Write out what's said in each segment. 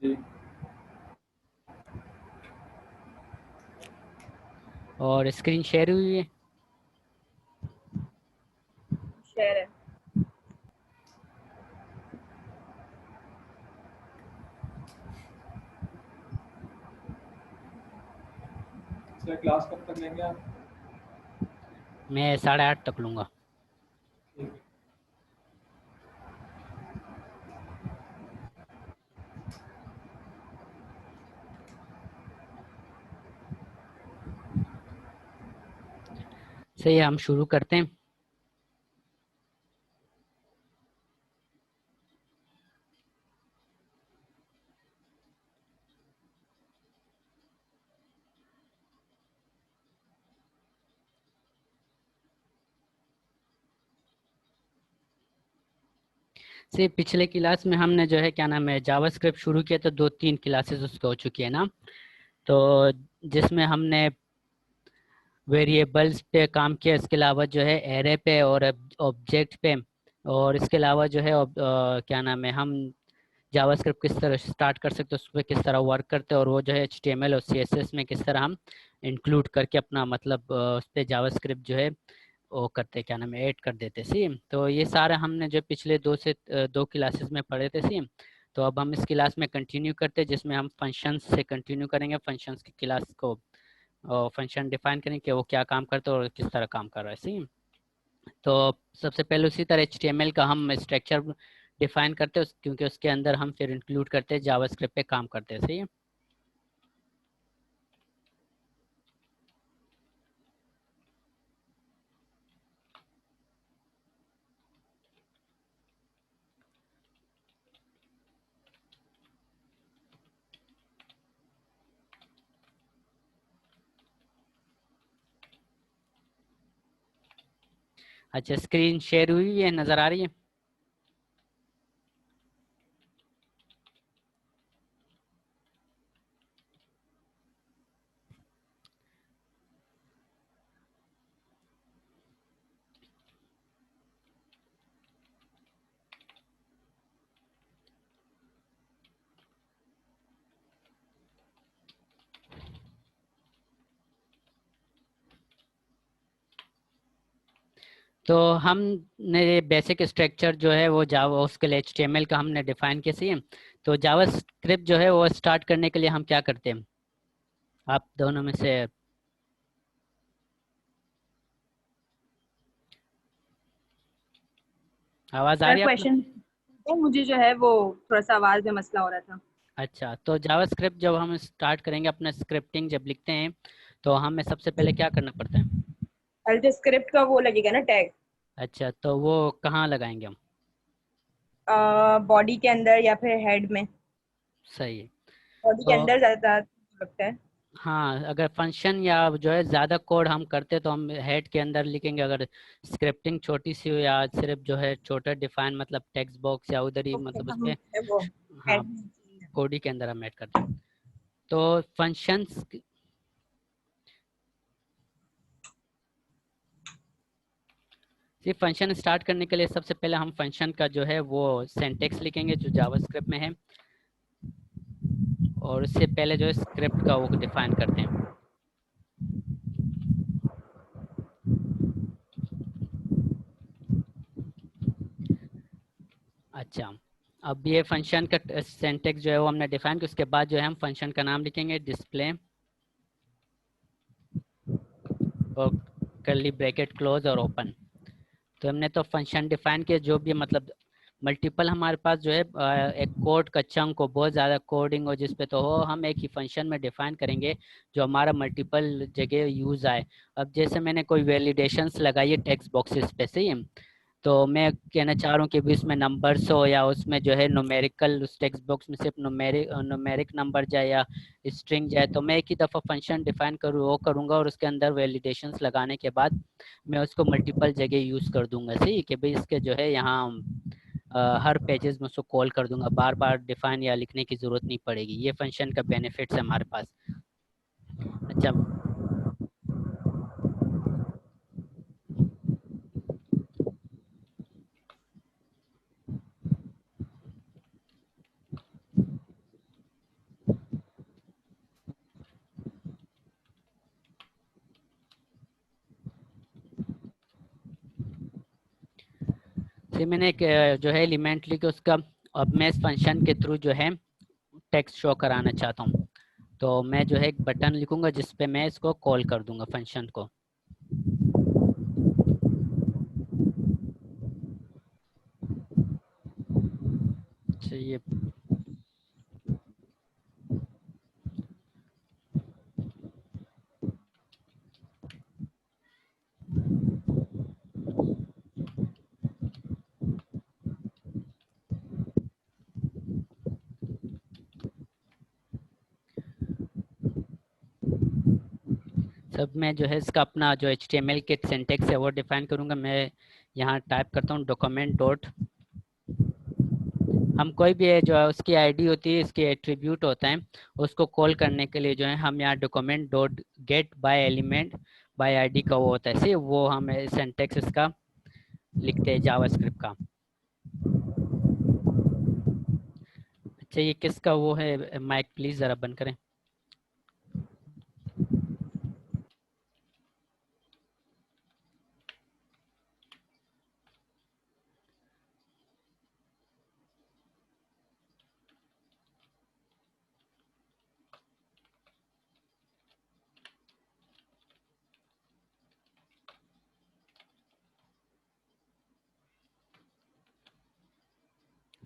जी। और screen share हुई है। शेयर है। सर क्लास कब तक लेंगे आप? मैं 8:30 तक लूँगा। ठीक है। सही है, हम शुरू करते हैं। से पिछले क्लास में हमने जो है क्या नाम है जावास्क्रिप्ट शुरू किया, तो 2-3 क्लासेस उसके हो चुकी है ना। तो जिसमें हमने वेरिएबल्स पे काम किया, इसके अलावा जो है एरे पे और ऑब्जेक्ट पे, और इसके अलावा जो है क्या नाम है हम जावास्क्रिप्ट किस तरह स्टार्ट कर सकते हैं, उस पर किस तरह वर्क करते हैं, और वो जो है HTML और CSS में किस तरह हम इंक्लूड करके अपना मतलब उस पर जावास्क्रिप्ट जो है वो करते क्या नाम है ऐड कर देते सी। तो ये सारा हमने जो पिछले 2 क्लासेस में पढ़े थे सी। तो अब हम इस क्लास में कंटिन्यू करते हैं, जिसमें हम फंक्शंस से कंटिन्यू करेंगे, फंक्शंस की क्लास को फंक्शन डिफाइन करेंगे कि वो क्या काम करते हैं और किस तरह काम कर रहा है सी। तो सबसे पहले उसी तरह HTML का हम स्ट्रक्चर डिफाइन करते हैं, क्योंकि उसके अंदर हम फिर इंक्लूड करते हैं जावास्क्रिप्ट पे काम करते हैं सही। अच्छा, स्क्रीन शेयर हुई है, नज़र आ रही है? तो हमने बेसिक स्ट्रक्चर जो है वो जावा उसके लिए HTML का हमने डिफाइन किया सही है। तो जावा स्क्रिप्ट जो है वो स्टार्ट करने के लिए हम क्या करते हैं, आप दोनों में से आवाज़ आ सर रही है आपको? क्वेश्चन, मुझे जो है वो थोड़ा सा आवाज में मसला हो रहा था। अच्छा, तो जावा स्क्रिप्ट जब हम स्टार्ट करेंगे अपना स्क्रिप्टिंग जब लिखते हैं, तो हमें सबसे पहले क्या करना पड़ता है? अल्ट स्क्रिप्ट का वो लगेगा ना टैग, अच्छा, तो वो कहाँ लगाएंगे हम? बॉडी के अंदर या फिर हेड में। सही है। बॉडी के तो अंदर ज्यादा लगता है। हाँ, अगर फंक्शन या जो है ज़्यादा कोड हम करते तो हम हेड के अंदर लिखेंगे, अगर स्क्रिप्टिंग छोटी सी हो या सिर्फ जो है छोटा डिफाइन मतलब टेक्स्ट बॉक्स या उधर ही ओके, मतलब उस हम पे वो हाँ हेड में लिखेंगे। बॉडी के अंदर हम ऐड करते हैं। तो फंक्शंस सिर्फ फंक्शन स्टार्ट करने के लिए सबसे पहले हम फंक्शन का जो है वो सिंटैक्स लिखेंगे जो जावास्क्रिप्ट में है, और उससे पहले जो है स्क्रिप्ट का वो डिफाइन करते हैं। अच्छा, अब ये फंक्शन का सिंटैक्स जो है वो हमने डिफाइन किया, उसके बाद जो है हम फंक्शन का नाम लिखेंगे डिस्प्ले और कर्ली ब्रैकेट क्लोज और ओपन। तो हमने तो फंक्शन डिफाइन किया, जो भी मतलब मल्टीपल हमारे पास जो है एक कोड का चंक हो, बहुत ज़्यादा कोडिंग हो जिस पे, तो हो हम एक ही फंक्शन में डिफाइन करेंगे जो हमारा मल्टीपल जगह यूज़ आए। अब जैसे मैंने कोई वैलिडेशंस लगाई है टेक्स्ट बॉक्सेस पे सही है, तो मैं कहना चाह रहा हूँ कि भी उसमें नंबर्स हो या उसमें जो है न्यूमेरिकल उस टेक्स्ट बॉक्स में सिर्फ न्यूमेरिक नंबर जाए या स्ट्रिंग जाए, तो मैं एक ही दफ़ा फंक्शन डिफाइन करूँ वो करूँगा, और उसके अंदर वैलिडेशंस लगाने के बाद मैं उसको मल्टीपल जगह यूज़ कर दूंगा सही, कि भाई इसके जो है यहाँ हर पेजेस में उसको कॉल कर दूंगा, बार बार डिफाइन या लिखने की ज़रूरत नहीं पड़ेगी। ये फंक्शन का बेनिफिट्स है हमारे पास। अच्छा, से मैंने एक जो है एलिमेंट लिख के उसका, अब मैं इस फंक्शन के थ्रू जो है टेक्स्ट शो कराना चाहता हूँ। तो मैं जो है एक बटन लिखूंगा जिस पे मैं इसको कॉल कर दूंगा फंक्शन को। ये सब मैं जो है इसका अपना जो HTML के सिंटेक्स है वो डिफाइन करूंगा। मैं यहाँ टाइप करता हूँ डॉक्यूमेंट डॉट, हम कोई भी है जो है उसकी आईडी होती है, इसके एट्रीब्यूट होता है, उसको कॉल करने के लिए जो है हम यहाँ document dot get by element by ID का वो होता है, सी वो हम सिंटेक्स इसका लिखते हैं जावास्क्रिप्ट का। अच्छा ये किसका वो है, माइक प्लीज ज़रा बंद करें।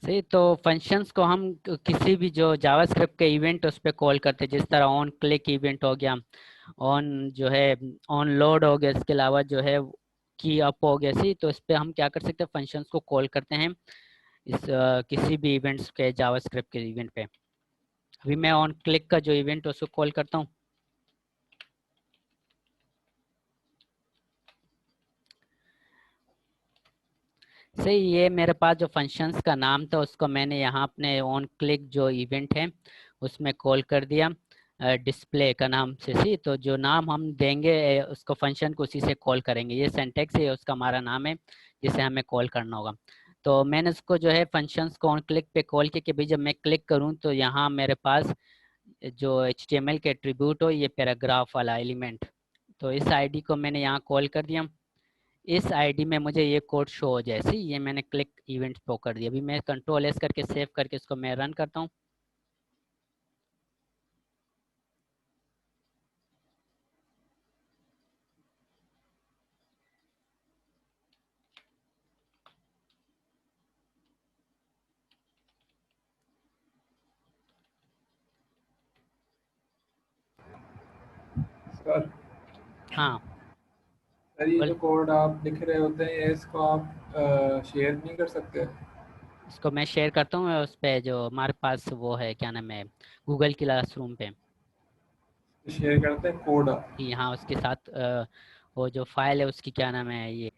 सही, तो फंक्शंस को हम किसी भी जो जावास्क्रिप्ट के इवेंट उस पर कॉल करते हैं, जिस तरह ऑन क्लिक इवेंट हो गया, ऑन जो है ऑन लोड हो गया, इसके अलावा जो है की अप हो गया, सी तो इस पे हम क्या कर सकते हैं, फंक्शंस को कॉल करते हैं इस किसी भी इवेंट्स के जावास्क्रिप्ट के इवेंट पे। अभी मैं ऑन क्लिक का जो इवेंट है उसको कॉल करता हूँ। सही, ये मेरे पास जो फंक्शंस का नाम था उसको मैंने यहाँ अपने ऑन क्लिक जो इवेंट है उसमें कॉल कर दिया डिस्प्ले का नाम से, सी तो जो नाम हम देंगे उसको फंक्शन को उसी से कॉल करेंगे। ये सिंटेक्स है, उसका हमारा नाम है जिसे हमें कॉल करना होगा। तो मैंने इसको जो है फंक्शंस को ऑन क्लिक पे कॉल किया कि भाई जब मैं क्लिक करूँ तो यहाँ मेरे पास जो HTML के एट्रीब्यूट हो ये पैराग्राफ वाला एलिमेंट, तो इस आईडी को मैंने यहाँ कॉल कर दिया। इस आईडी में मुझे ये कोड शो हो जाए, सी ये मैंने क्लिक इवेंट को कर दिया। अभी मैं कंट्रोल एस करके सेव करके इसको मैं रन करता हूँ। सर हाँ सर ये बोल, जो कोड आप लिख रहे होते हैं ये इसको आप शेयर नहीं कर सकते? इसको मैं शेयर करता हूँ उस पे जो हमारे पास वो है, क्या नाम है, गूगल क्लासरूम पे। शेयर करते हैं कोड आप? यहाँ उसके साथ वो जो फाइल है उसकी क्या नाम है, ये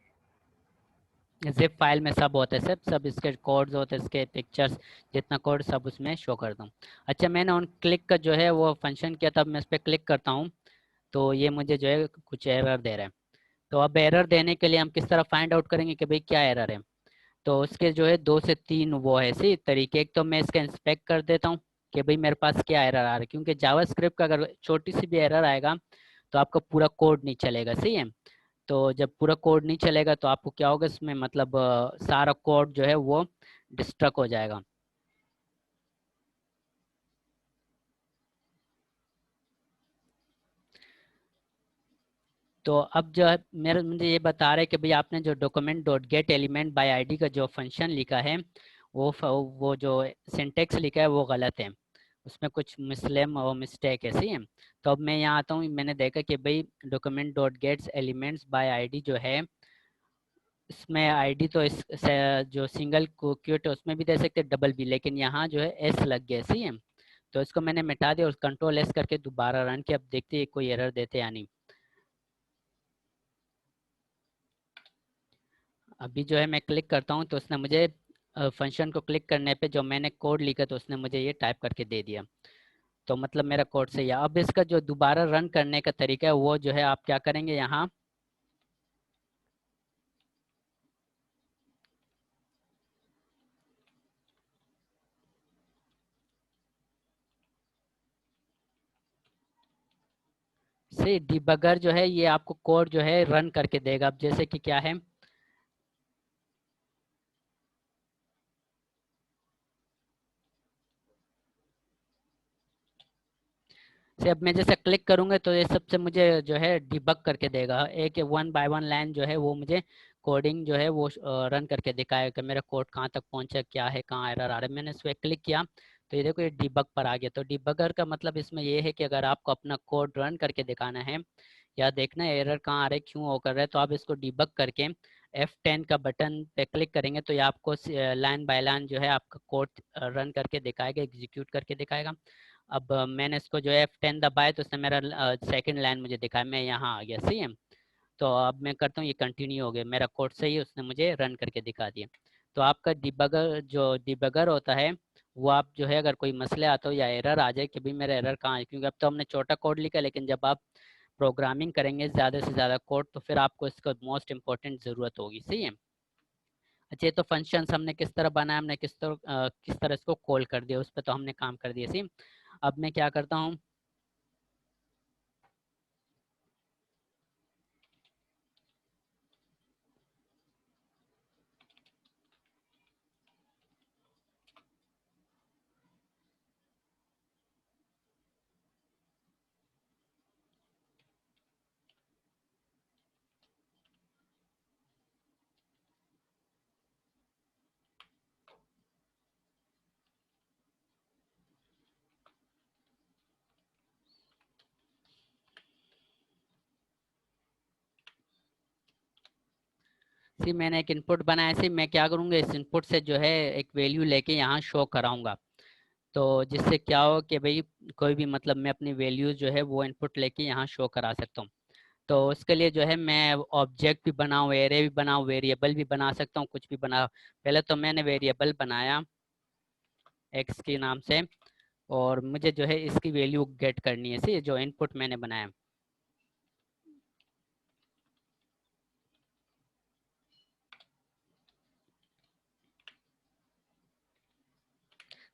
जिप फाइल में सब होता है, सब इसके कोड्स होते हैं, इसके पिक्चर्स, जितना कोड सब उसमें शो करता हूँ। अच्छा मैंने ऑन क्लिक का जो है वो फंक्शन किया, तब मैं इस पर क्लिक करता हूँ तो ये मुझे जो है कुछ एरर दे रहा है। तो अब एरर देने के लिए हम किस तरह फाइंड आउट करेंगे कि भाई क्या एरर है। तो उसके जो है 2 से 3 वो है सी तरीके। एक तो मैं इसका इंस्पेक्ट कर देता हूँ कि भाई मेरे पास क्या एरर आ रहा है, क्योंकि जावास्क्रिप्ट का अगर छोटी सी भी एरर आएगा तो आपका पूरा कोड नहीं चलेगा, सही है। तो जब पूरा कोड नहीं चलेगा तो आपको क्या होगा इसमें, मतलब सारा कोड जो है वो डिस्ट्रक्ट हो जाएगा। तो अब जो है मेरे मुझे ये बता रहा है कि भाई आपने जो document dot gate element by ID का जो फंक्शन लिखा है वो जो सिंटेक्स लिखा है वो गलत है, उसमें कुछ मिसलेम और मिस्टेक है, सही है। तो अब मैं यहाँ आता हूँ, मैंने देखा कि भाई document dot gets elements by ID जो है, इसमें आईडी तो जो सिंगल क्यूट है उसमें भी दे सकते हैं, डबल भी, लेकिन यहाँ जो है एस लग गया, सही है। तो इसको मैंने मिटा दिया और कंट्रोल एस करके दोबारा रन किया। अब देखते हैं कोई एरर देते या नहीं। अभी जो है मैं क्लिक करता हूँ तो उसने मुझे फंक्शन को क्लिक करने पे जो मैंने कोड लिखा तो उसने मुझे ये टाइप करके दे दिया। तो मतलब मेरा कोड सही है। अब इसका जो दोबारा रन करने का तरीका है वो जो है आप क्या करेंगे, यहाँ से डिबगर जो है ये आपको कोड जो है रन करके देगा। अब जैसे कि क्या है, से अब मैं जैसे क्लिक करूंगा तो ये सबसे मुझे जो है डिबग करके देगा, एक 1 बाय 1 लाइन जो है वो मुझे कोडिंग जो है वो रन करके दिखाएगा कि मेरा कोड कहाँ तक पहुंचा, क्या है, कहाँ एरर आ रहा है। मैंने इस पर क्लिक किया तो ये देखो ये डिबग पर आ गया। तो डिबगर का मतलब इसमें ये है कि अगर आपको अपना कोड रन करके दिखाना है या देखना है एरर कहाँ आ रहा है, क्यों वो कर रहा है, तो आप इसको डिबग करके F10 का बटन पे क्लिक करेंगे तो ये आपको लाइन बाय लाइन जो है आपका कोड रन करके दिखाएगा, एग्जीक्यूट करके दिखाएगा। अब मैंने इसको जो है F10 दबाया तो उसने मेरा सेकंड लाइन मुझे दिखाया, मैं यहाँ आ गया, सही है। तो अब मैं करता हूँ ये कंटिन्यू हो गया, मेरा कोड सही है, उसने मुझे रन करके दिखा दिया। तो आपका डिबगर जो डिबगर होता है वो आप जो है अगर कोई मसले आता हो या एरर आ जाए कि भाई मेरा एरर कहाँ है, क्योंकि अब तो हमने छोटा कोड लिखा, लेकिन जब आप प्रोग्रामिंग करेंगे ज़्यादा से ज़्यादा कोड तो फिर आपको इसका मोस्ट इम्पोर्टेंट ज़रूरत होगी, सही है। अच्छा, ये तो फंक्शंस हमने किस तरह बनाया, हमने किस तरह इसको कॉल कर दिया, उस पर तो हमने काम कर दिया, सही। अब मैं क्या करता हूँ, सी मैंने एक इनपुट बनाया, सी मैं क्या करूँगा, इस इनपुट से जो है एक वैल्यू लेके यहाँ शो कराऊंगा। तो जिससे क्या हो कि भाई कोई भी मतलब मैं अपनी वैल्यूज जो है वो इनपुट लेके यहाँ शो करा सकता हूँ। तो उसके लिए जो है मैं ऑब्जेक्ट भी बनाऊँ, एरे भी बनाऊँ, वेरिएबल भी बना सकता हूँ, कुछ भी बना। पहले तो मैंने वेरिएबल बनाया एक्स के नाम से, और मुझे जो है इसकी वैल्यू गेट करनी है, सी जो इनपुट मैंने बनाया।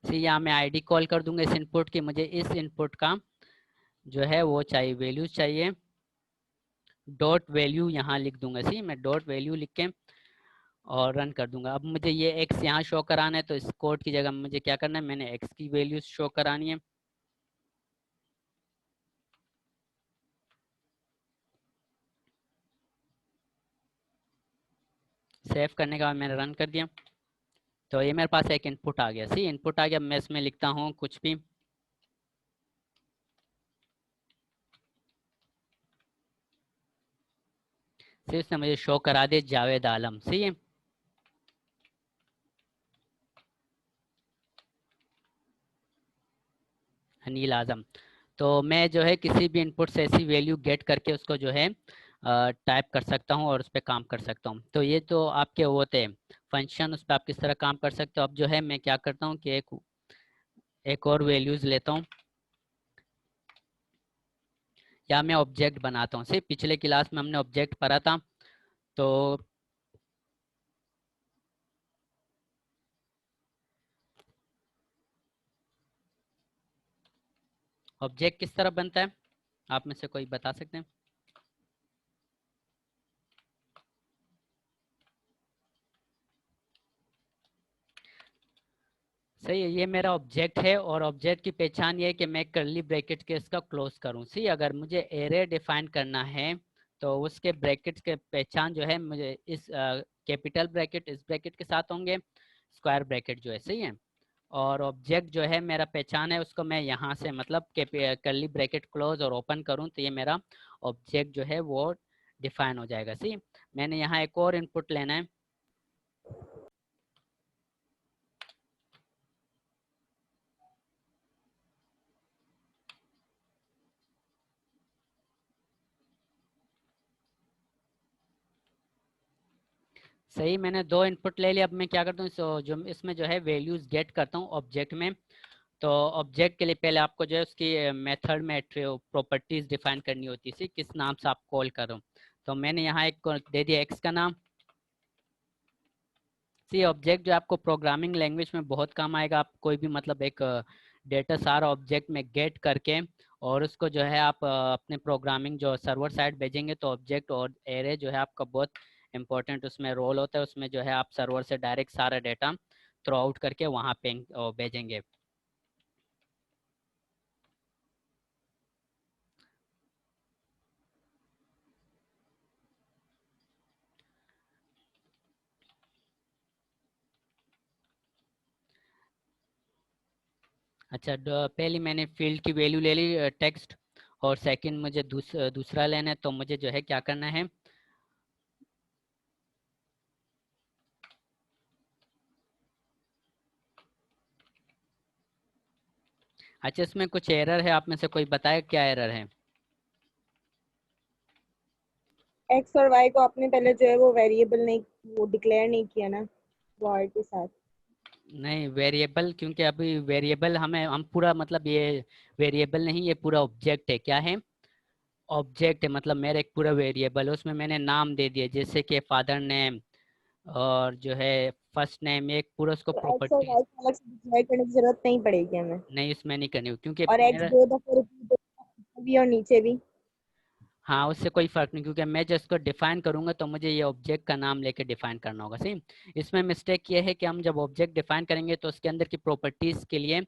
सी यहाँ मैं आईडी कॉल कर दूंगा इस इनपुट की, मुझे इस इनपुट का जो है वो चाहिए, वैल्यूज चाहिए, डॉट वैल्यू यहाँ लिख दूंगा, सी मैं डॉट वैल्यू लिख के और रन कर दूंगा। अब मुझे ये एक्स यहाँ शो कराना है, तो इस कोड की जगह मुझे क्या करना है, मैंने एक्स की वैल्यू शो करानी है। सेव करने के बाद मैंने रन कर दिया तो ये मेरे पास एक इनपुट आ गया, सी इनपुट आ गया। मैं इसमें लिखता हूँ कुछ भी, सी इसने मुझे शो करा दिया जावेद आलम, सी है अनिल आजम। तो मैं जो है किसी भी इनपुट से ऐसी वैल्यू गेट करके उसको जो है टाइप कर सकता हूँ और उस पर काम कर सकता हूँ। तो ये तो आपके होते हैं फंक्शन, उस पर आप किस तरह काम कर सकते हो। अब जो है मैं क्या करता हूँ कि एक और वैल्यूज लेता हूँ या मैं ऑब्जेक्ट बनाता हूँ। सिर्फ पिछले क्लास में हमने ऑब्जेक्ट पढ़ा था, तो ऑब्जेक्ट किस तरह बनता है, आप में से कोई बता सकते हैं। सही है, ये मेरा ऑब्जेक्ट है और ऑब्जेक्ट की पहचान ये है कि मैं कर्ली ब्रैकेट के इसका क्लोज करूं। सी अगर मुझे एरे डिफाइन करना है तो उसके ब्रैकेट्स के पहचान जो है मुझे इस कैपिटल ब्रैकेट इस ब्रैकेट के साथ होंगे, स्क्वायर ब्रैकेट जो है, सही है। और ऑब्जेक्ट जो है मेरा पहचान है उसको मैं यहाँ से मतलब कर्ली ब्रैकेट क्लोज और ओपन करूँ तो ये मेरा ऑब्जेक्ट जो है वो डिफाइन हो जाएगा। सी मैंने यहाँ एक और इनपुट लेना है, सही मैंने दो इनपुट ले लिया। अब मैं क्या करता हूँ, जो इसमें जो है वैल्यूज गेट करता हूँ ऑब्जेक्ट में। तो ऑब्जेक्ट के लिए पहले आपको जो है उसकी मेथड में प्रॉपर्टीज डिफाइन करनी होती है, किस नाम से आप कॉल करो। तो मैंने यहाँ एक को दे दिया एक्स का नाम। सी ऑब्जेक्ट जो आपको प्रोग्रामिंग लैंग्वेज में बहुत काम आएगा। आप कोई भी मतलब एक डेटा सारा ऑब्जेक्ट में गेट करके और उसको जो है आप अपने प्रोग्रामिंग जो सर्वर साइड भेजेंगे तो ऑब्जेक्ट और एरे जो है आपका बहुत इंपॉर्टेंट उसमें रोल होता है। उसमें जो है आप सर्वर से डायरेक्ट सारा डेटा थ्रो आउट करके वहाँ पे भेजेंगे। अच्छा, पहले मैंने फील्ड की वैल्यू ले ली टेक्स्ट, और सेकंड मुझे दूसरा लेना है, तो मुझे जो है क्या करना है, अच्छा इसमें कुछ एरर है, आप में से कोई बताए क्या एरर है? एक्स और वाई को आपने पहले जो है वो वेरिएबल नहीं, वो डिक्लेयर नहीं किया ना वॉइड के साथ। नहीं वेरिएबल, क्योंकि अभी वेरिएबल हम पूरा मतलब ये वेरिएबल नहीं, ये पूरा ऑब्जेक्ट है। क्या है? ऑब्जेक्ट है, मतलब मेरा एक पूरा वेरिएबल है, उसमें मैंने नाम दे दिए जैसे कि फादर नेम और जो है फर्स्ट नेम, एक पूरा उसको तो एक्स और प्रॉपर्टी। वाई को अलग से डिक्लेयर करने की जरूरत नहीं पड़ेगी हमें। नहीं इसमें नहीं करनी क्योंकि और एक्स मेरा, दो दफे रिपीट होगा, भी और नीचे भी। हाँ उससे कोई फर्क नहीं, क्योंकि मैं जिसको डिफाइन करूंगा तो मुझे ये ऑब्जेक्ट का नाम लेके डिफाइन करना होगा। सही। इसमें मिस्टेक ये है कि हम जब ऑब्जेक्ट डिफाइन करेंगे तो उसके अंदर की प्रॉपर्टीज के लिए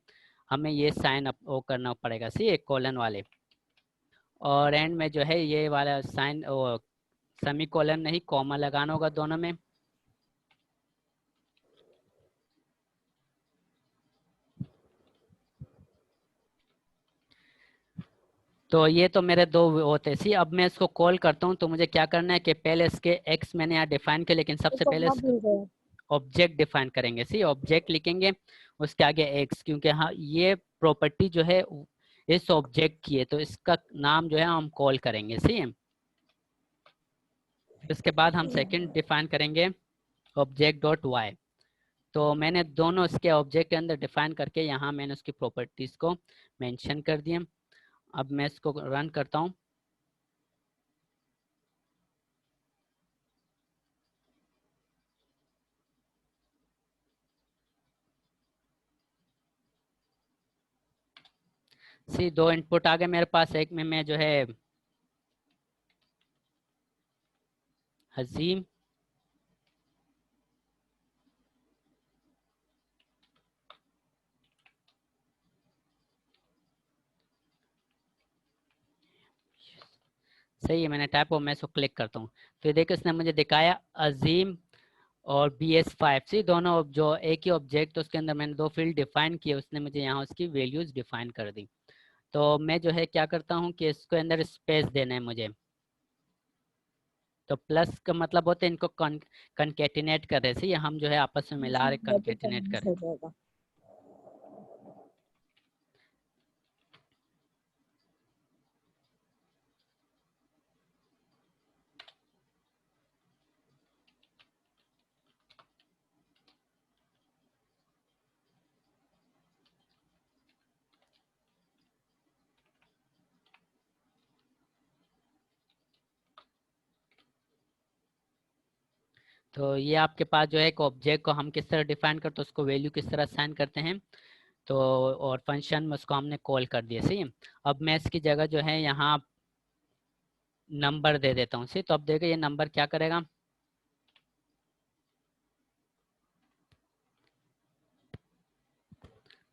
हमें ये साइन अप वो करना पड़ेगा। सही, एक कॉलन वाले, और एंड में जो है ये वाला साइन सेमी कॉलन नहीं कॉमा लगाना होगा दोनों में। तो ये तो मेरे दो होते। सी, अब मैं इसको कॉल करता हूँ तो मुझे क्या करना है कि पहले इसके एक्स मैंने यहाँ डिफाइन किया, लेकिन तो सबसे पहले कॉमा भूल गए। ऑब्जेक्ट डिफाइन करेंगे। सी, ऑब्जेक्ट लिखेंगे उसके आगे एक्स, क्योंकि हाँ ये प्रॉपर्टी जो है इस ऑब्जेक्ट की है, तो इसका नाम जो है हम कॉल करेंगे। सी, फिर उसके बाद हम सेकंड डिफाइन करेंगे ऑब्जेक्ट डॉट वाई। तो मैंने दोनों इसके ऑब्जेक्ट के अंदर डिफाइन करके यहाँ मैंने उसकी प्रॉपर्टीज को मेंशन कर दिया। अब मैं इसको रन करता हूँ। सी, दो इनपुट आ गए मेरे पास, एक में मैं जो है हजीम सही है, मैंने टाइप और मैं इसको क्लिक करता हूँ तो ये देखो इसने मुझे दिखाया अजीम और BS5। सी, दोनों जो एक ही ऑब्जेक्ट, तो उसके अंदर मैंने दो फील्ड डिफाइन किए, उसने मुझे यहाँ उसकी वैल्यूज डिफाइन कर दी। तो मैं जो है क्या करता हूँ कि इसके अंदर स्पेस देना है मुझे। तो प्लस का मतलब होता है इनको कनकेटिनेट कर रहे थे, हम जो है आपस में मिला रहे, कनकेटिनेट कर रहे। हो जाएगा। तो ये आपके पास जो है एक ऑब्जेक्ट को हम किस तरह डिफाइन करते हैं, उसको वैल्यू किस तरह असाइन करते हैं, तो और फंक्शन में उसको हमने कॉल कर दिया। सही है। अब मैं इसकी जगह जो है यहाँ नंबर दे देता हूँ। सही, तो अब देखो ये नंबर क्या करेगा,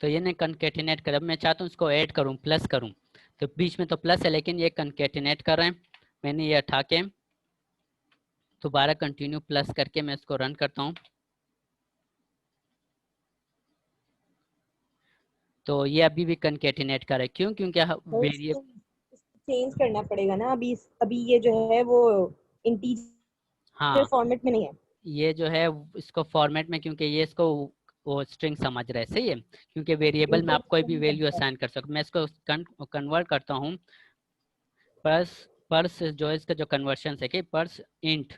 तो ये नहीं कनकेटिनेट कर। अब मैं चाहता हूँ इसको ऐड करूँ, प्लस करूँ, तो बीच में तो प्लस है लेकिन ये कनकेटिनेट कर रहे हैं। मैंने ये उठा के दोबारा कंटिन्यू प्लस करके मैं इसको रन करता हूँ, तो ये अभी भी कनकेटिनेट कर रहा है। क्यों? क्योंकि तो वेरिएबल, इसको चेंज करना पड़ेगा ना। अभी ये जो है वो इंटीजर हाँ फॉर्मेट में नहीं है। ये जो है इसको फॉर्मेट में, क्योंकि ये इसको वो स्ट्रिंग समझ रहे हैं। सही है, क्योंकि वेरिएबल में इंटीजर आप कोई भी फॉर्मेट वैल्यू है। असाइन कर सकते। मैं इसको कन्वर्ट करता हूँ पर्स, पर्स जो है इसका जो कन्वर्शन है कि पर्स इंट,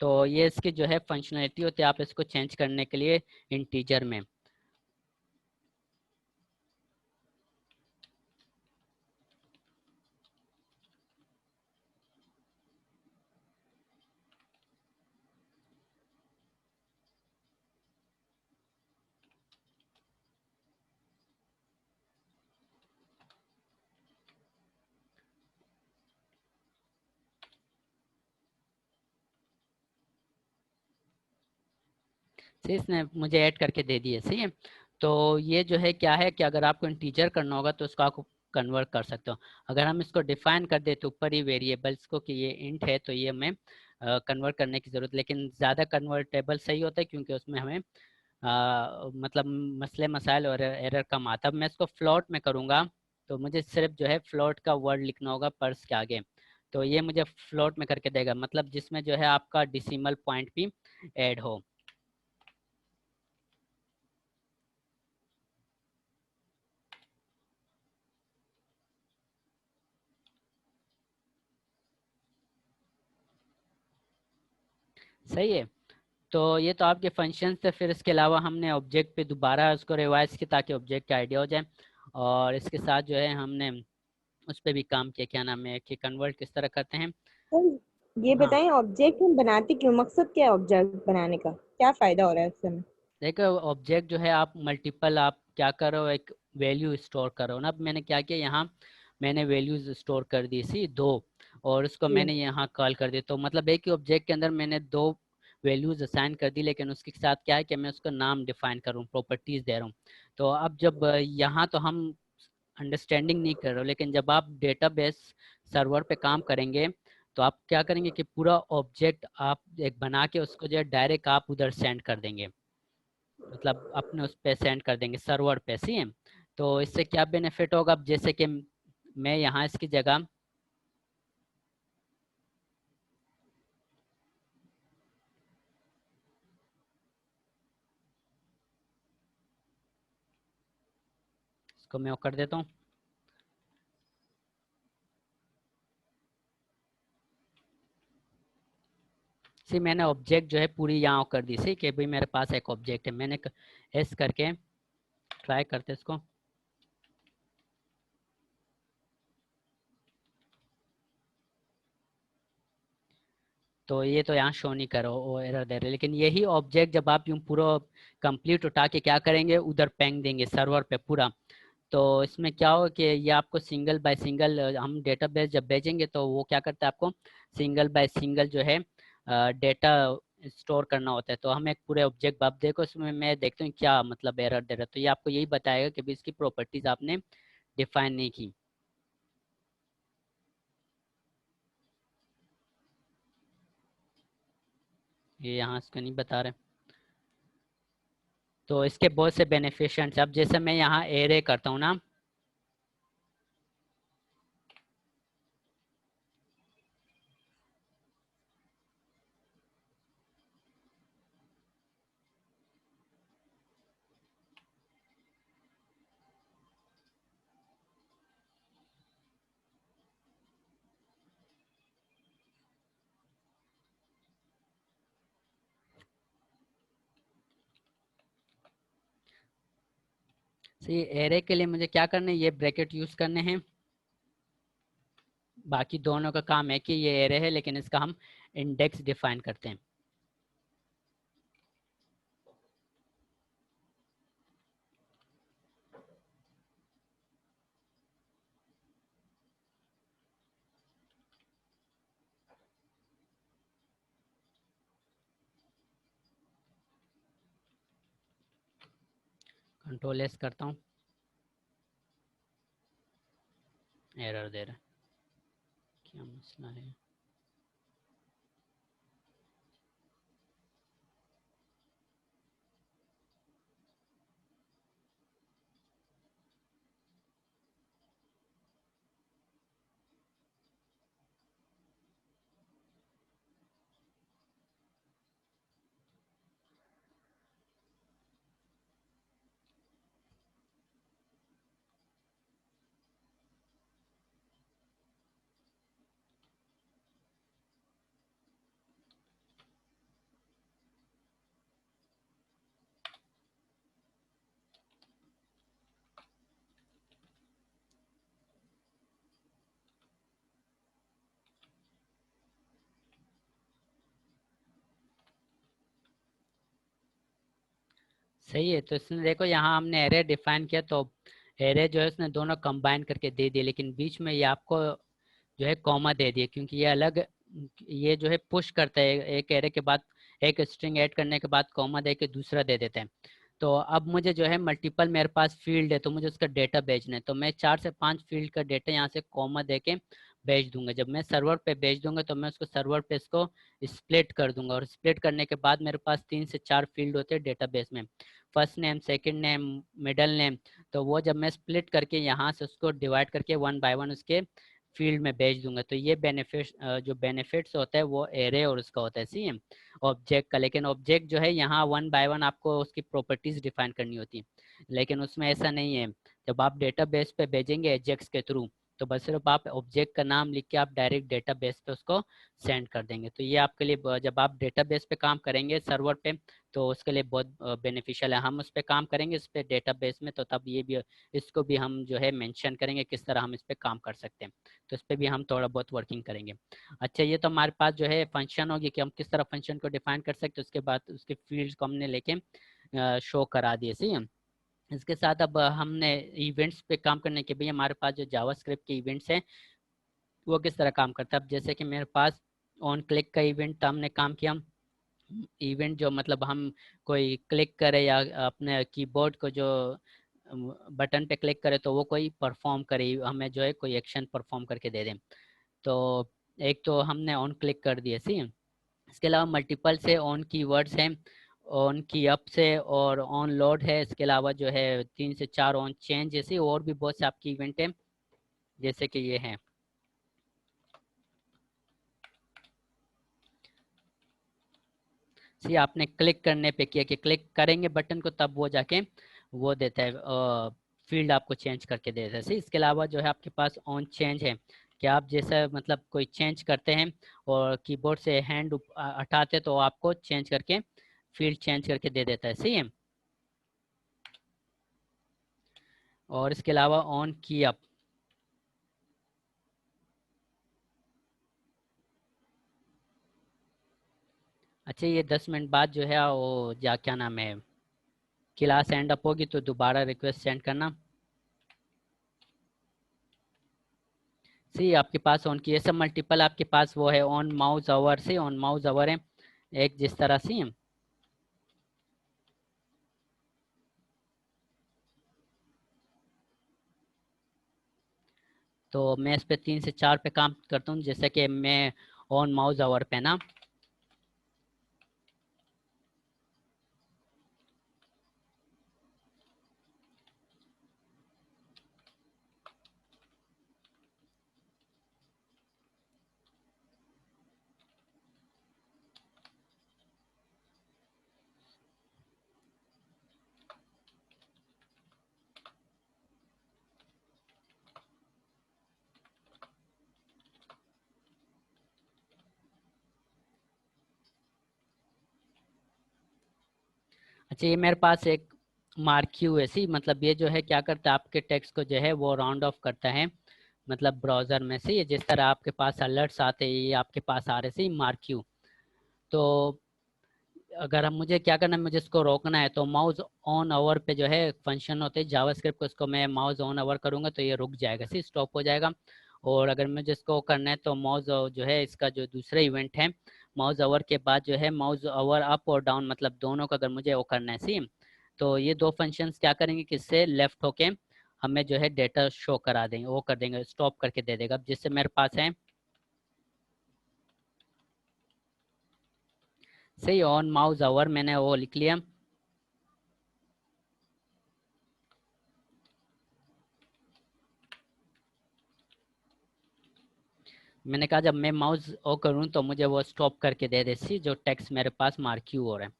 तो ये इसकी जो है फंक्शनलिटी होती है, आप इसको चेंज करने के लिए इंटीजर में। सही, इसने मुझे ऐड करके दे दिए। सही है। तो ये जो है क्या है कि अगर आपको इंटीजर करना होगा तो उसको आप कन्वर्ट कर सकते हो। अगर हम इसको डिफाइन कर देते ऊपर ही वेरिएबल्स को कि ये इंट है, तो ये हमें कन्वर्ट करने की जरूरत, लेकिन ज़्यादा कन्वर्टेबल सही होता है क्योंकि उसमें हमें मतलब मसले मसाइल और एरर कम आता। अब मैं इसको फ्लोट में करूँगा तो मुझे सिर्फ जो है फ्लोट का वर्ड लिखना होगा पर्स के आगे, तो ये मुझे फ्लोट में करके देगा, मतलब जिसमें जो है आपका डिसिमल पॉइंट भी ऐड हो। सही है, तो ये तो आपके फंक्शन थे। फिर इसके अलावा हमने ऑब्जेक्ट पे दोबारा उसको रिवाइज किया ताकि ऑब्जेक्ट का आइडिया हो जाए, और इसके साथ जो है हमने उस पर भी काम किया, क्या नाम है कि कन्वर्ट किस तरह करते हैं। तो ये हाँ बताएं ऑब्जेक्ट हम बनाते क्यों, मकसद क्या है ऑब्जेक्ट बनाने का, क्या फायदा हो रहा है उससे हमें? देखो, ऑब्जेक्ट जो है आप मल्टीपल आप क्या करो, एक वैल्यू स्टोर करो ना। अब मैंने क्या किया, यहाँ मैंने वैल्यूज स्टोर कर दी थी 2, और उसको जी। मैंने यहाँ कॉल कर दी, तो मतलब एक ही ऑब्जेक्ट के अंदर मैंने 2 वैल्यूज असाइन कर दी, लेकिन उसके साथ क्या है कि मैं उसको नाम डिफाइन करूँ, प्रॉपर्टीज दे रहा हूँ। तो अब जब यहाँ तो हम अंडरस्टैंडिंग नहीं कर रहे हो, लेकिन जब आप डेटाबेस सर्वर पे काम करेंगे तो आप क्या करेंगे कि पूरा ऑब्जेक्ट आप एक बना के उसको जो है डायरेक्ट आप उधर सेंड कर देंगे, मतलब अपने उस पे सेंड कर देंगे सर्वर पे। सी है, तो इससे क्या बेनिफिट होगा, अब जैसे कि मैं यहाँ इसकी जगह इसको मैं वो कर देता हूँ। सी मैंने ऑब्जेक्ट जो है पूरी यहाँ कर दी थी कि भाई मेरे पास एक ऑब्जेक्ट है, मैंने एस करके ट्राई करते इसको। तो ये तो यहाँ शो नहीं करो, वो एरर दे रहे, लेकिन यही ऑब्जेक्ट जब आप यूँ पूरा कंप्लीट उठा के क्या करेंगे, उधर फेंक देंगे सर्वर पे पूरा, तो इसमें क्या होगा कि ये आपको सिंगल बाय सिंगल हम डेटाबेस जब भेजेंगे तो वो क्या करता है, आपको सिंगल बाय सिंगल जो है डेटा स्टोर करना होता है। तो हम एक पूरे ऑब्जेक्ट, आप देखो इसमें मैं देखता हूँ क्या मतलब एरर दे रहा है, तो ये आपको यही बताएगा कि भी इसकी प्रॉपर्टीज आपने डिफाइन नहीं की। ये यहाँ इसको नहीं बता रहे, तो इसके बहुत से बेनिफिशियंट्स। अब जैसे मैं यहाँ एरे करता हूँ ना, ये एरे के लिए मुझे क्या करना है, ये ब्रैकेट यूज करने हैं। बाकी दोनों का काम है कि ये एरे है, लेकिन इसका हम इंडेक्स डिफाइन करते हैं। कंट्रोल एस करता हूँ, एरर दे रहा है, क्या मसला है। सही है, तो इसने देखो यहाँ हमने एरे डिफाइन किया, तो एरे जो है उसने दोनों कंबाइन करके दे दिए, लेकिन बीच में ये आपको जो है कॉमा दे दिए, क्योंकि ये अलग, ये जो है पुश करता है एक एरे के बाद, एक स्ट्रिंग ऐड करने के बाद कॉमा दे के दूसरा दे देते हैं। तो अब मुझे जो है मल्टीपल मेरे पास फील्ड है, तो मुझे उसका डेटा भेजना है, तो मैं 4 से 5 फील्ड का डेटा यहाँ से कॉमा दे के भेज दूंगा। जब मैं सर्वर पे भेज दूंगा तो मैं उसको सर्वर पे इसको स्प्लिट कर दूंगा, और स्प्लिट करने के बाद मेरे पास 3 से 4 फील्ड होते हैं डेटाबेस में, first name, second name, middle name. तो वो जब मैं स्प्लिट करके यहाँ से उसको डिवाइड करके 1 बाय 1 उसके फील्ड में भेज दूंगा, तो ये जो बेनिफिट्स होता है वो एरे और उसका होता है सेम ऑब्जेक्ट का। लेकिन ऑब्जेक्ट जो है यहाँ 1 बाय 1 आपको उसकी प्रॉपर्टीज डिफाइन करनी होती है, लेकिन उसमें ऐसा नहीं है। जब आप डेटाबेस पे भेजेंगे एजेक्स के थ्रू, तो बस सिर्फ आप ऑब्जेक्ट का नाम लिख के आप डायरेक्ट डेटाबेस पे उसको सेंड कर देंगे। तो ये आपके लिए जब आप डेटाबेस पे काम करेंगे सर्वर पे, तो उसके लिए बहुत बेनिफिशियल है। हम उस पर काम करेंगे इस पे डेटाबेस में, तो तब ये भी इसको भी हम जो है मेंशन करेंगे किस तरह हम इस पे काम कर सकते हैं, तो इस पे भी हम थोड़ा बहुत वर्किंग करेंगे। अच्छा, ये तो हमारे पास जो है फंक्शन होगी कि हम किस तरह फंक्शन को डिफाइन कर सकते हैं, उसके बाद उसके फील्ड्स को हमने लेके शो करा दिए। सही है। इसके साथ अब हमने इवेंट्स पे काम करने के भी हमारे पास जो जावास्क्रिप्ट के इवेंट्स हैं वो किस तरह काम करता है। अब जैसे कि मेरे पास ऑन क्लिक का इवेंट था, हमने काम किया। इवेंट जो मतलब हम कोई क्लिक करे या अपने कीबोर्ड को जो बटन पे क्लिक करे तो वो कोई परफॉर्म करे, हमें जो है कोई एक्शन परफॉर्म करके दे दें। तो एक तो हमने ऑन क्लिक कर दिए। सी इसके अलावा मल्टीपल से ऑन कीवर्ड्स हैं, ऑन की अप से और ऑन लोड है। इसके अलावा जो है 3 से 4 ऑन चेंज, जैसे और भी बहुत से आपकी इवेंट है जैसे कि ये हैं। सी आपने क्लिक करने पे किया कि क्लिक करेंगे बटन को तब वो जाके वो देता है फील्ड आपको चेंज करके देता है। सी इसके अलावा जो है आपके पास ऑन चेंज है कि आप जैसा मतलब कोई चेंज करते हैं और कीबोर्ड से हैंड हटाते तो आपको चेंज करके फील्ड चेंज करके दे देता है। सही है। और इसके अलावा ऑन की अप, अच्छा ये 10 मिनट बाद जो है वो क्या नाम है क्लास एंड अप होगी तो दोबारा रिक्वेस्ट सेंड करना। सी आपके पास ऑन की ये सब मल्टीपल आपके पास वो है ऑन माउस ओवर से ऑन माउस ओवर है एक जिस तरह से। तो मैं इस पे 3 से 4 पे काम करता हूँ, जैसे कि मैं ऑन माउस ओवर पे ना अच्छा ये मेरे पास एक मार्क्यू है। सी मतलब ये जो है क्या करता है आपके टेक्स्ट को जो है वो राउंड ऑफ करता है, मतलब ब्राउजर में से ये जिस तरह आपके पास अलर्ट्स आते हैं ये आपके पास आ रहे से मार्क्यू। तो अगर हम मुझे क्या करना है, मुझे इसको रोकना है तो माउस ऑन ओवर पे जो है फंक्शन होते हैं जावास्क्रिप्ट को, इसको मैं माउस ऑन ओवर करूंगा तो ये रुक जाएगा, सी स्टॉप हो जाएगा। और अगर मुझे इसको करना है तो माउस जो है इसका जो दूसरा इवेंट है माउस ओवर के बाद जो है माउस ओवर अप और डाउन मतलब दोनों का अगर मुझे वो करना है सी, तो ये दो फंक्शंस क्या करेंगे कि इससे लेफ्ट होके हमें जो है डेटा शो करा देंगे, वो कर देंगे स्टॉप करके दे देगा। अब जिससे मेरे पास है सही ऑन माउस ओवर मैंने वो लिख लिया। मैंने कहा जब मैं माउस ओ करूं तो मुझे वो स्टॉप करके दे दे सी जो टेक्स्ट मेरे पास मार्क्यू हो रहा है।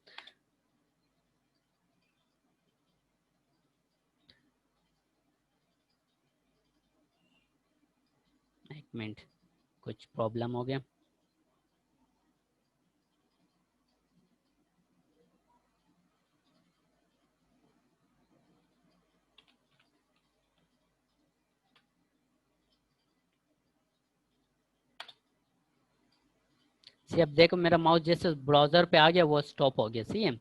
एक मिनट कुछ प्रॉब्लम हो गया। सी अब देखो मेरा माउस जैसे ब्राउजर पे आ गया वो स्टॉप हो गया। सी है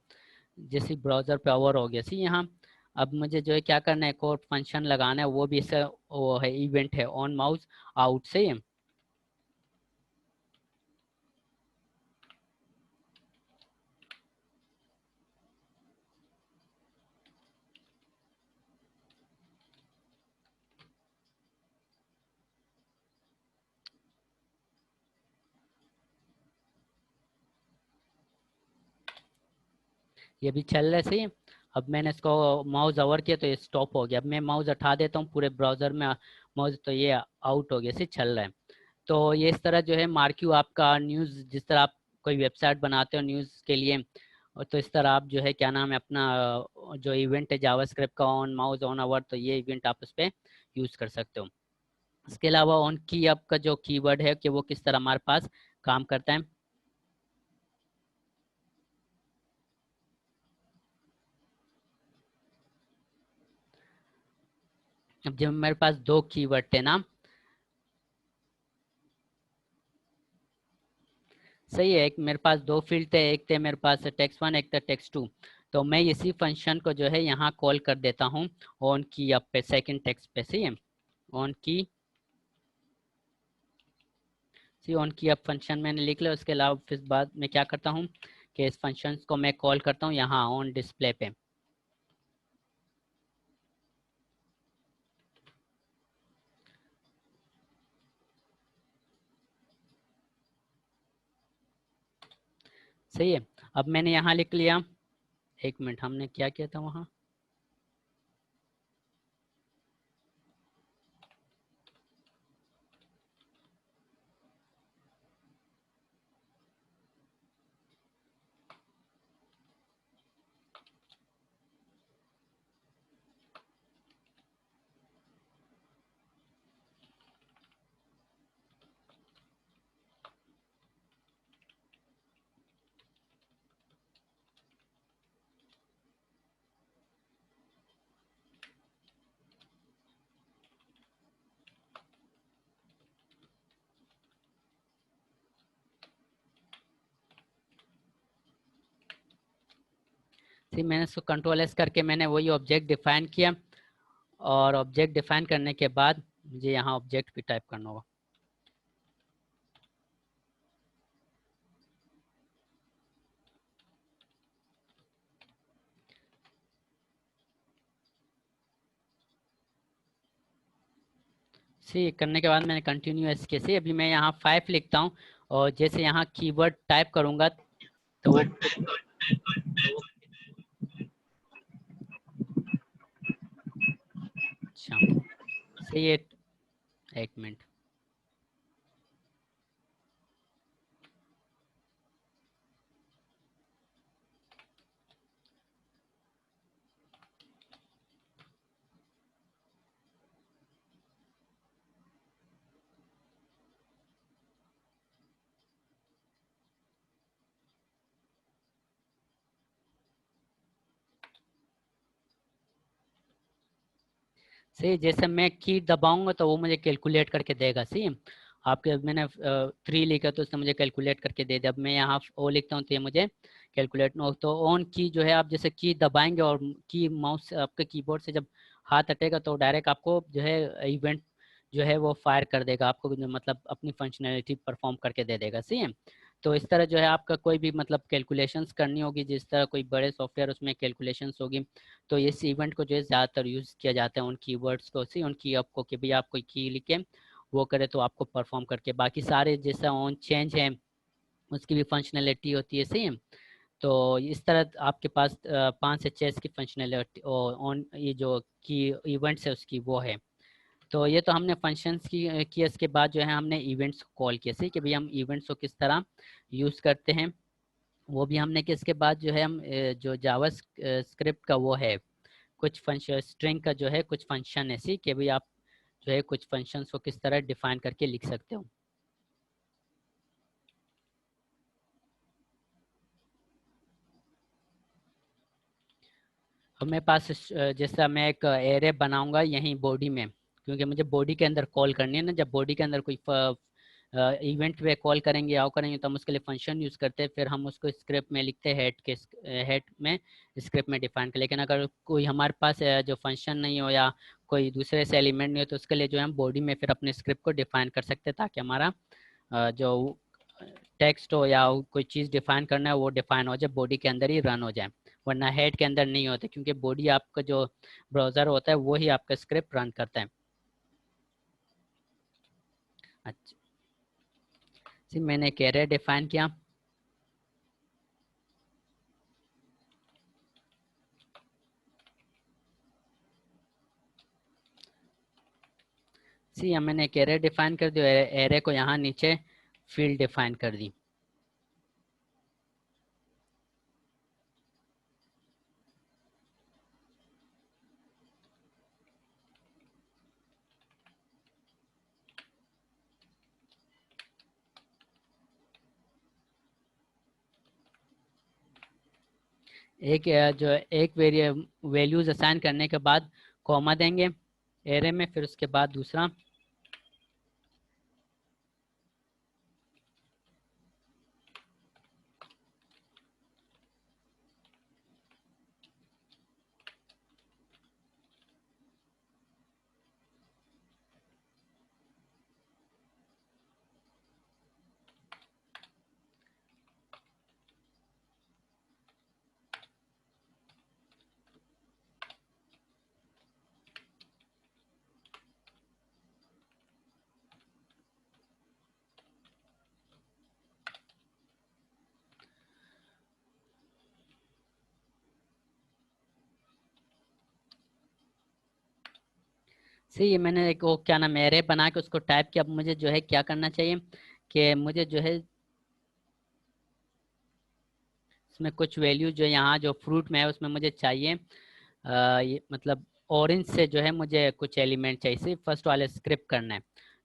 जैसे ब्राउजर पे ओवर हो गया। सी यहाँ अब मुझे जो है क्या करना है एक और फंक्शन लगाना है, वो भी इससे वो है इवेंट है ऑन माउस आउट से। ये भी चल रहा है सही है। अब मैंने इसको माउस ओवर किया तो ये स्टॉप हो गया। अब मैं माउस हटा देता हूँ पूरे ब्राउजर में माउस, तो ये आउट हो गया, से चल रहा है। तो ये इस तरह जो है मार्क्यू आपका न्यूज़, जिस तरह आप कोई वेबसाइट बनाते हो न्यूज़ के लिए, और तो इस तरह आप जो है क्या नाम है अपना जो इवेंट है जावास्क्रिप्ट का ऑन माउस ऑन आवर, तो ये इवेंट आप उस पर यूज़ कर सकते हो। इसके अलावा ऑन की आपका जो कीवर्ड है कि वो किस तरह हमारे पास काम करता है। अब जब मेरे पास दो कीवर्ड थे ना, सही है, एक मेरे पास दो फील्ड थे, एक थे मेरे पास टेक्स्ट वन, एक था टेक्स्ट टू। तो मैं इसी फंक्शन को जो है यहाँ कॉल कर देता हूँ ऑन की अप पे, सेकंड टेक्स्ट पे, सही है। ऑन की, सी ऑन की अप फंक्शन मैंने लिख लिया। उसके अलावा फिर बाद में क्या करता हूँ कि इस फंक्शन को मैं कॉल करता हूँ यहाँ ऑन डिस्प्ले पे। सही है। अब मैंने यहाँ लिख लिया, एक मिनट, हमने क्या किया था वहाँ, सी मैंने इसको कंट्रोल एस करके मैंने वही ऑब्जेक्ट डिफाइन किया, और ऑब्जेक्ट डिफाइन करने के बाद मुझे यहाँ ऑब्जेक्ट भी टाइप करना होगा। सी करने के बाद मैंने कंटिन्यू एस के, सी अभी मैं यहाँ 5 लिखता हूँ, और जैसे यहाँ कीवर्ड टाइप करूँगा तो वो, अच्छा सही है, एक मिनट। सही, जैसे मैं की दबाऊंगा तो वो मुझे कैलकुलेट करके देगा। सही, आपके मैंने 3 लिखा तो उसने मुझे कैलकुलेट करके दे दिया। अब मैं यहाँ ओ लिखता हूँ तो ये मुझे कैलकुलेट, तो ऑन की जो है आप जैसे की दबाएंगे और की माउस आपके कीबोर्ड से जब हाथ हटेगा तो डायरेक्ट आपको जो है इवेंट जो है वो फायर कर देगा, आपको मतलब अपनी फंक्शनैलिटी परफॉर्म करके दे देगा। सही है। तो इस तरह जो है आपका कोई भी मतलब कैलकुलेशंस करनी होगी, जिस तरह कोई बड़े सॉफ्टवेयर उसमें कैलकुलेशंस होगी, तो इस इवेंट को जो है ज़्यादातर यूज़ किया जाता है उन कीवर्ड्स को, सी उन की आपको कि भाई आप कोई की लिखे वो करे तो आपको परफॉर्म करके, बाकी सारे जैसा ऑन चेंज है उसकी भी फंक्शनैलिटी होती है। सेम, तो इस तरह आपके पास 5 से 6 की फंक्शनैलिटी ऑन ये जो की इवेंट्स है उसकी वो है। तो ये तो हमने फंक्शंस की इसके बाद जो है हमने इवेंट्स को कॉल किया, सही कि भाई हम इवेंट्स को किस तरह यूज़ करते हैं वो भी हमने कि इसके बाद जो है हम जो जावा स्क्रिप्ट का वो है कुछ फंक्शन स्ट्रिंग का जो है कुछ फंक्शन ऐसी कि भाई आप जो है कुछ फंक्शंस को किस तरह डिफाइन करके लिख सकते हो। अब मेरे पास जैसा मैं एक एरे बनाऊंगा यहीं बॉडी में, क्योंकि मुझे बॉडी के अंदर कॉल करनी है ना, जब बॉडी के अंदर कोई इवेंट पे कॉल करेंगे या करेंगे तो हम उसके लिए फंक्शन यूज़ करते हैं, फिर हम उसको स्क्रिप्ट में लिखते हैं हेड के हेड में स्क्रिप्ट में डिफाइन कर। लेकिन अगर कोई हमारे पास जो फंक्शन नहीं हो या कोई दूसरे से एलिमेंट नहीं हो तो उसके लिए जो है हम बॉडी में फिर अपने स्क्रिप्ट को डिफाइन कर सकते हैं, ताकि हमारा जो टेक्स्ट हो या कोई चीज़ डिफाइन करना है वो डिफाइन हो जाए, बॉडी के अंदर ही रन हो जाए, वरना हेड के अंदर नहीं होते, क्योंकि बॉडी आपका जो ब्राउज़र होता है वो ही आपका स्क्रिप्ट रन करता है। अच्छा, मैंने एक एरे डिफाइन किया, सी मैंने एक एरे डिफाइन कर दिया, एरे को यहाँ नीचे फील्ड डिफाइन कर दी। एक जो एक वैल्यूज असाइन करने के बाद कॉमा देंगे एरे में, फिर उसके बाद दूसरा ये मैंने एक वो क्या नाम एरे बना के उसको टाइप किया। अब मुझे जो है क्या करना चाहिए कि मुझे जो है इसमें कुछ वैल्यू जो यहाँ जो फ्रूट में है उसमें मुझे चाहिए ये मतलब ऑरेंज से जो है मुझे कुछ एलिमेंट चाहिए, सिर्फ फर्स्ट वाले स्क्रिप्ट करना है।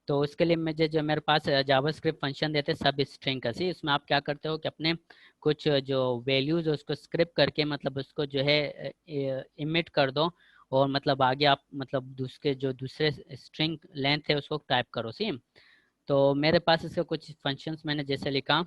तो उसके लिए मुझे जो मेरे पास जावास्क्रिप्ट फंक्शन देते हैं सब स्ट्रिंग का। सी उसमें आप क्या करते हो कि अपने कुछ जो वैल्यूज उसको स्क्रिप्ट करके मतलब उसको जो है इमिट कर दो, और मतलब आगे आप मतलब दूसरे स्ट्रिंग लेंथ है उसको टाइप करो। सी तो मेरे पास इसके कुछ फंक्शंस मैंने जैसे लिखा